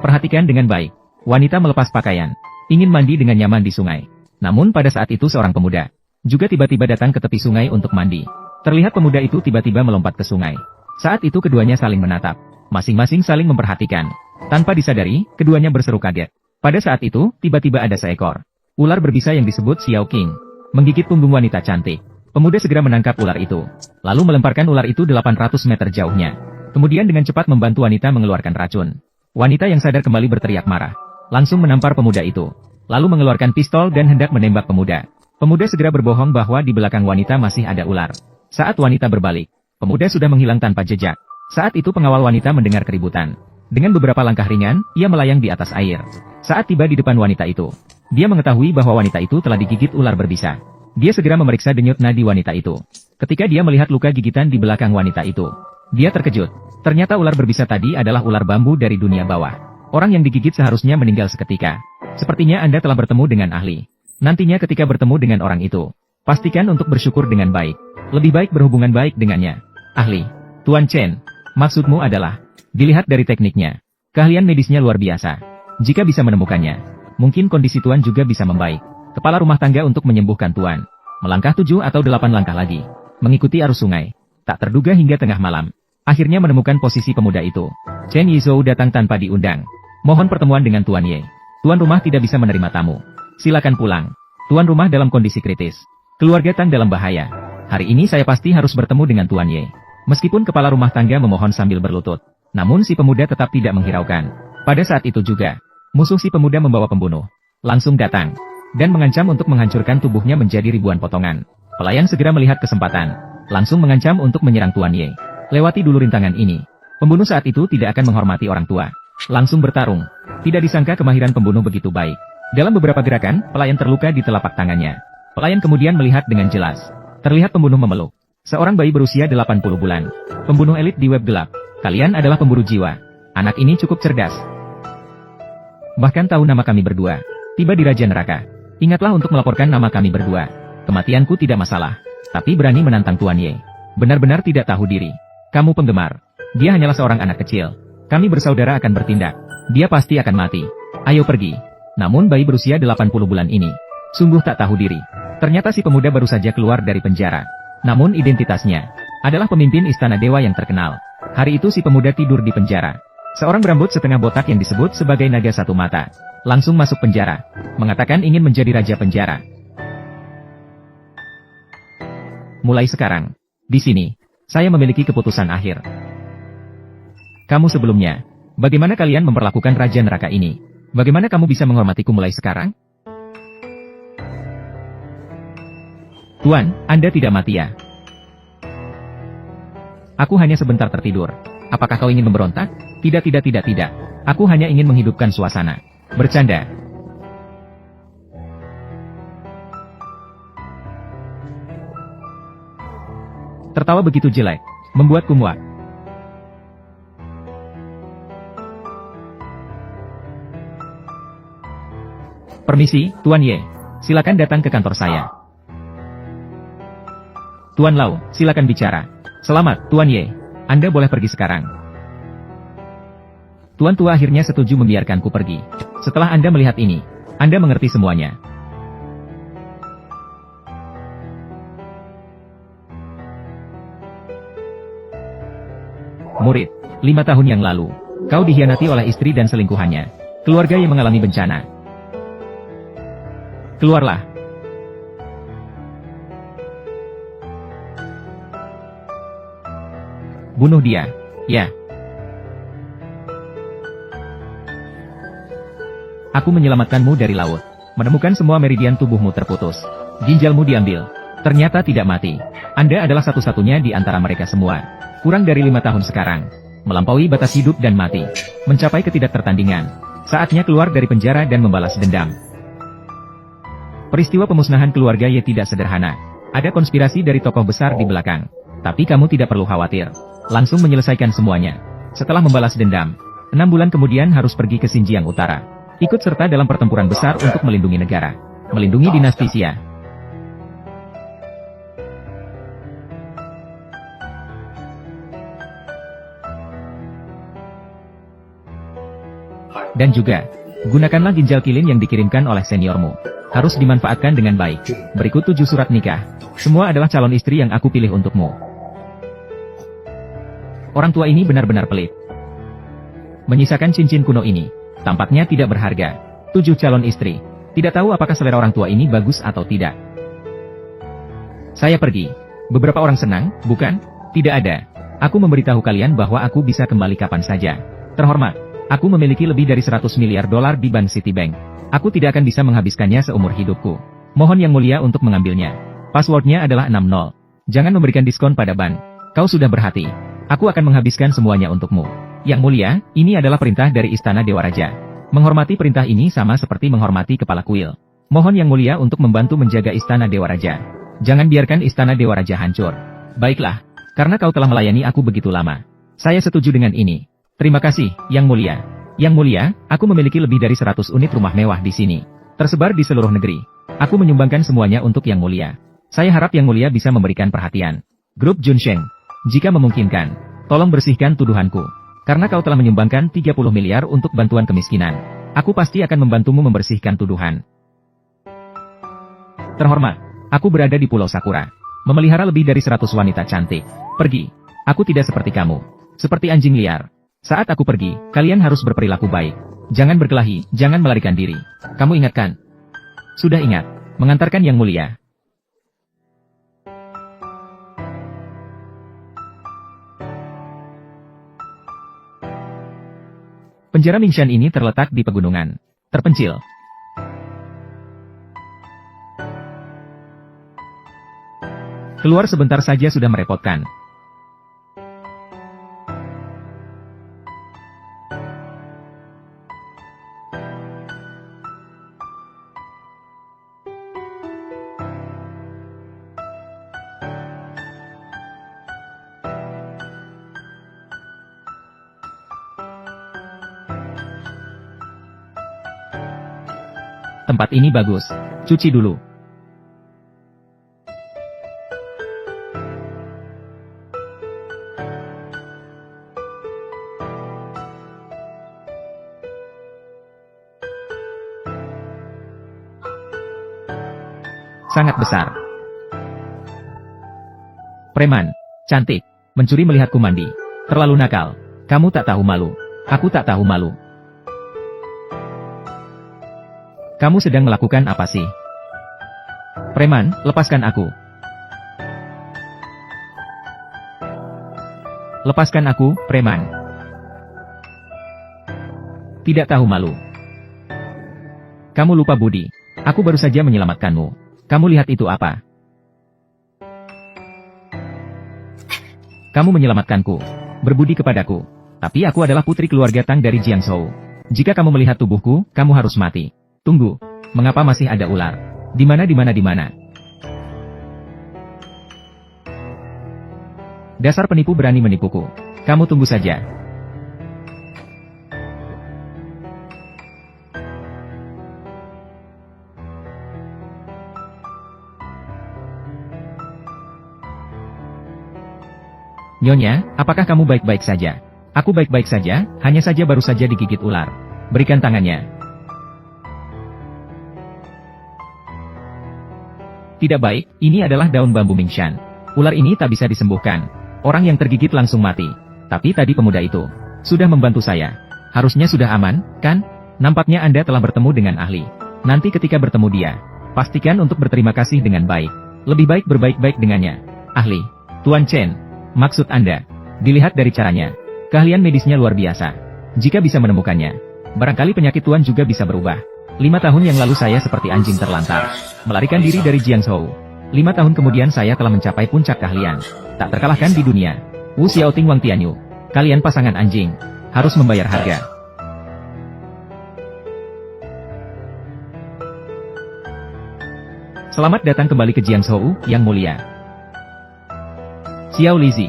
Perhatikan dengan baik. Wanita melepas pakaian. Ingin mandi dengan nyaman di sungai. Namun pada saat itu seorang pemuda juga tiba-tiba datang ke tepi sungai untuk mandi. Terlihat pemuda itu tiba-tiba melompat ke sungai. Saat itu keduanya saling menatap. Masing-masing saling memperhatikan. Tanpa disadari, keduanya berseru kaget. Pada saat itu, tiba-tiba ada seekor ular berbisa yang disebut Xiao King menggigit punggung wanita cantik. Pemuda segera menangkap ular itu. Lalu melemparkan ular itu 800 meter jauhnya. Kemudian dengan cepat membantu wanita mengeluarkan racun. Wanita yang sadar kembali berteriak marah. Langsung menampar pemuda itu. Lalu mengeluarkan pistol dan hendak menembak pemuda. Pemuda segera berbohong bahwa di belakang wanita masih ada ular. Saat wanita berbalik, pemuda sudah menghilang tanpa jejak. Saat itu pengawal wanita mendengar keributan. Dengan beberapa langkah ringan, ia melayang di atas air. Saat tiba di depan wanita itu, dia mengetahui bahwa wanita itu telah digigit ular berbisa. Dia segera memeriksa denyut nadi wanita itu. Ketika dia melihat luka gigitan di belakang wanita itu, dia terkejut. Ternyata ular berbisa tadi adalah ular bambu dari dunia bawah. Orang yang digigit seharusnya meninggal seketika. Sepertinya Anda telah bertemu dengan ahli. Nantinya ketika bertemu dengan orang itu, pastikan untuk bersyukur dengan baik. Lebih baik berhubungan baik dengannya. Ahli. Tuan Chen, maksudmu adalah, dilihat dari tekniknya, keahlian medisnya luar biasa. Jika bisa menemukannya, mungkin kondisi Tuan juga bisa membaik. Kepala rumah tangga untuk menyembuhkan Tuan. Melangkah 7 atau 8 langkah lagi. Mengikuti arus sungai. Tak terduga hingga tengah malam. Akhirnya menemukan posisi pemuda itu. Chen Yizhou datang tanpa diundang. Mohon pertemuan dengan Tuan Ye. Tuan rumah tidak bisa menerima tamu. Silakan pulang. Tuan rumah dalam kondisi kritis. Keluarga Tang dalam bahaya. Hari ini saya pasti harus bertemu dengan Tuan Ye. Meskipun kepala rumah tangga memohon sambil berlutut. Namun si pemuda tetap tidak menghiraukan. Pada saat itu juga, musuh si pemuda membawa pembunuh. Langsung datang. Dan mengancam untuk menghancurkan tubuhnya menjadi ribuan potongan. Pelayan segera melihat kesempatan. Langsung mengancam untuk menyerang Tuan Ye. Lewati dulu rintangan ini. Pembunuh saat itu tidak akan menghormati orang tua. Langsung bertarung. Tidak disangka kemahiran pembunuh begitu baik. Dalam beberapa gerakan, pelayan terluka di telapak tangannya. Pelayan kemudian melihat dengan jelas. Terlihat pembunuh memeluk seorang bayi berusia 80 bulan. Pembunuh elit di web gelap. Kalian adalah pemburu jiwa. Anak ini cukup cerdas. Bahkan tahu nama kami berdua. Tiba di Raja Neraka. Ingatlah untuk melaporkan nama kami berdua. Kematianku tidak masalah. Tapi berani menantang Tuan Ye. Benar-benar tidak tahu diri. Kamu penggemar. Dia hanyalah seorang anak kecil. Kami bersaudara akan bertindak. Dia pasti akan mati. Ayo pergi. Namun bayi berusia 80 bulan ini sungguh tak tahu diri. Ternyata si pemuda baru saja keluar dari penjara. Namun identitasnya adalah pemimpin istana dewa yang terkenal. Hari itu si pemuda tidur di penjara. Seorang berambut setengah botak yang disebut sebagai naga satu mata langsung masuk penjara. Mengatakan ingin menjadi raja penjara. Mulai sekarang, di sini, saya memiliki keputusan akhir. Kamu sebelumnya, bagaimana kalian memperlakukan Raja Neraka ini? Bagaimana kamu bisa menghormatiku mulai sekarang? Tuan, Anda tidak mati ya? Aku hanya sebentar tertidur. Apakah kau ingin memberontak? Tidak. Aku hanya ingin menghidupkan suasana. Bercanda. Tertawa begitu jelek, membuatku muak. Permisi, Tuan Ye. Silakan datang ke kantor saya. Tuan Lau, silakan bicara. Selamat, Tuan Ye. Anda boleh pergi sekarang. Tuan tua akhirnya setuju membiarkanku pergi. Setelah Anda melihat ini, Anda mengerti semuanya. Murid, 5 tahun yang lalu, kau dikhianati oleh istri dan selingkuhannya. Keluarga yang mengalami bencana. Keluarlah. Bunuh dia. Ya. Aku menyelamatkanmu dari laut. Menemukan semua meridian tubuhmu terputus. Ginjalmu diambil. Ternyata tidak mati. Anda adalah satu-satunya di antara mereka semua. Kurang dari 5 tahun sekarang. Melampaui batas hidup dan mati. Mencapai ketidaktertandingan. Saatnya keluar dari penjara dan membalas dendam. Peristiwa pemusnahan keluarga Ye tidak sederhana. Ada konspirasi dari tokoh besar di belakang. Tapi kamu tidak perlu khawatir. Langsung menyelesaikan semuanya. Setelah membalas dendam, 6 bulan kemudian harus pergi ke Xinjiang Utara. Ikut serta dalam pertempuran besar untuk melindungi negara. Melindungi dinasti Xia. Dan juga, gunakanlah ginjal kilin yang dikirimkan oleh seniormu. Harus dimanfaatkan dengan baik. Berikut 7 surat nikah. Semua adalah calon istri yang aku pilih untukmu. Orang tua ini benar-benar pelit. Menyisakan cincin kuno ini. Tampaknya tidak berharga. 7 calon istri. Tidak tahu apakah selera orang tua ini bagus atau tidak. Saya pergi. Beberapa orang senang, bukan? Tidak ada. Aku memberitahu kalian bahwa aku bisa kembali kapan saja. Terhormat. Aku memiliki lebih dari 100 miliar dolar di Bank Citibank. Aku tidak akan bisa menghabiskannya seumur hidupku. Mohon Yang Mulia untuk mengambilnya. Passwordnya adalah 60. Jangan memberikan diskon pada bank. Kau sudah berhati. Aku akan menghabiskan semuanya untukmu. Yang Mulia, ini adalah perintah dari Istana Dewa Raja. Menghormati perintah ini sama seperti menghormati kepala kuil. Mohon Yang Mulia untuk membantu menjaga Istana Dewa Raja. Jangan biarkan Istana Dewa Raja hancur. Baiklah, karena kau telah melayani aku begitu lama. Saya setuju dengan ini. Terima kasih, Yang Mulia. Yang Mulia, aku memiliki lebih dari 100 unit rumah mewah di sini. Tersebar di seluruh negeri. Aku menyumbangkan semuanya untuk Yang Mulia. Saya harap Yang Mulia bisa memberikan perhatian. Grup Junsheng. Jika memungkinkan, tolong bersihkan tuduhanku. Karena kau telah menyumbangkan 30 miliar untuk bantuan kemiskinan. Aku pasti akan membantumu membersihkan tuduhan. Terhormat, aku berada di Pulau Sakura. Memelihara lebih dari 100 wanita cantik. Pergi. Aku tidak seperti kamu. Seperti anjing liar. Saat aku pergi, kalian harus berperilaku baik. Jangan berkelahi, jangan melarikan diri. Kamu ingatkan? Sudah ingat. Mengantarkan Yang Mulia. Penjara Mingshan ini terletak di pegunungan terpencil. Keluar sebentar saja sudah merepotkan. Tempat ini bagus. Cuci dulu. Sangat besar. Preman. Cantik. Mencuri melihatku mandi. Terlalu nakal. Kamu tak tahu malu. Aku tak tahu malu. Kamu sedang melakukan apa sih? Preman, lepaskan aku. Lepaskan aku, preman. Tidak tahu malu. Kamu lupa budi. Aku baru saja menyelamatkanmu. Kamu lihat itu apa? Kamu menyelamatkanku. Berbudi kepadaku. Tapi aku adalah putri keluarga Tang dari Jiangzhou. Jika kamu melihat tubuhku, kamu harus mati. Tunggu, mengapa masih ada ular? Di mana? Dasar penipu berani menipuku. Kamu tunggu saja. Nyonya, apakah kamu baik-baik saja? Aku baik-baik saja, hanya saja baru saja digigit ular. Berikan tangannya. Tidak baik, ini adalah daun bambu Mingshan. Ular ini tak bisa disembuhkan. Orang yang tergigit langsung mati. Tapi tadi pemuda itu sudah membantu saya. Harusnya sudah aman, kan? Nampaknya Anda telah bertemu dengan ahli. Nanti ketika bertemu dia, pastikan untuk berterima kasih dengan baik. Lebih baik berbaik-baik dengannya. Ahli. Tuan Chen. Maksud Anda. Dilihat dari caranya. Keahlian medisnya luar biasa. Jika bisa menemukannya, barangkali penyakit Tuan juga bisa berubah. 5 tahun yang lalu saya seperti anjing terlantar. Melarikan diri dari Jiangzhou. 5 tahun kemudian saya telah mencapai puncak keahlian. Tak terkalahkan di dunia. Wu Xiaoting Wang Tianyu. Kalian pasangan anjing. Harus membayar harga. Selamat datang kembali ke Jiangzhou, Yang Mulia. Xiao Lizi.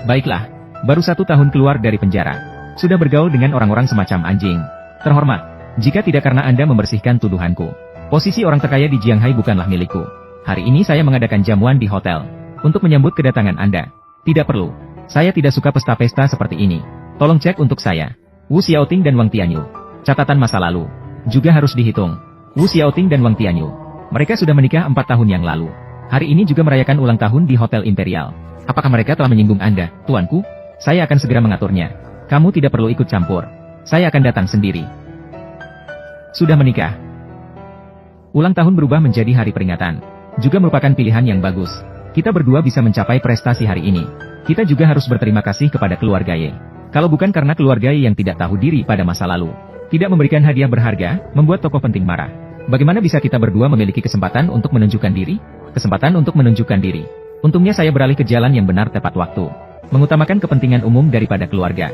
Baiklah. Baru 1 tahun keluar dari penjara. Sudah bergaul dengan orang-orang semacam anjing. Terhormat. Jika tidak karena Anda membersihkan tuduhanku. Posisi orang terkaya di Jianghai bukanlah milikku. Hari ini saya mengadakan jamuan di hotel. Untuk menyambut kedatangan Anda. Tidak perlu. Saya tidak suka pesta-pesta seperti ini. Tolong cek untuk saya. Wu Xiaoting dan Wang Tianyu. Catatan masa lalu juga harus dihitung. Wu Xiaoting dan Wang Tianyu. Mereka sudah menikah 4 tahun yang lalu. Hari ini juga merayakan ulang tahun di Hotel Imperial. Apakah mereka telah menyinggung Anda, tuanku? Saya akan segera mengaturnya. Kamu tidak perlu ikut campur. Saya akan datang sendiri. Sudah menikah. Ulang tahun berubah menjadi hari peringatan. Juga merupakan pilihan yang bagus. Kita berdua bisa mencapai prestasi hari ini. Kita juga harus berterima kasih kepada keluarga Ye. Kalau bukan karena keluarga Ye yang tidak tahu diri pada masa lalu, tidak memberikan hadiah berharga, membuat tokoh penting marah. Bagaimana bisa kita berdua memiliki kesempatan untuk menunjukkan diri? Kesempatan untuk menunjukkan diri. Untungnya saya beralih ke jalan yang benar tepat waktu. Mengutamakan kepentingan umum daripada keluarga.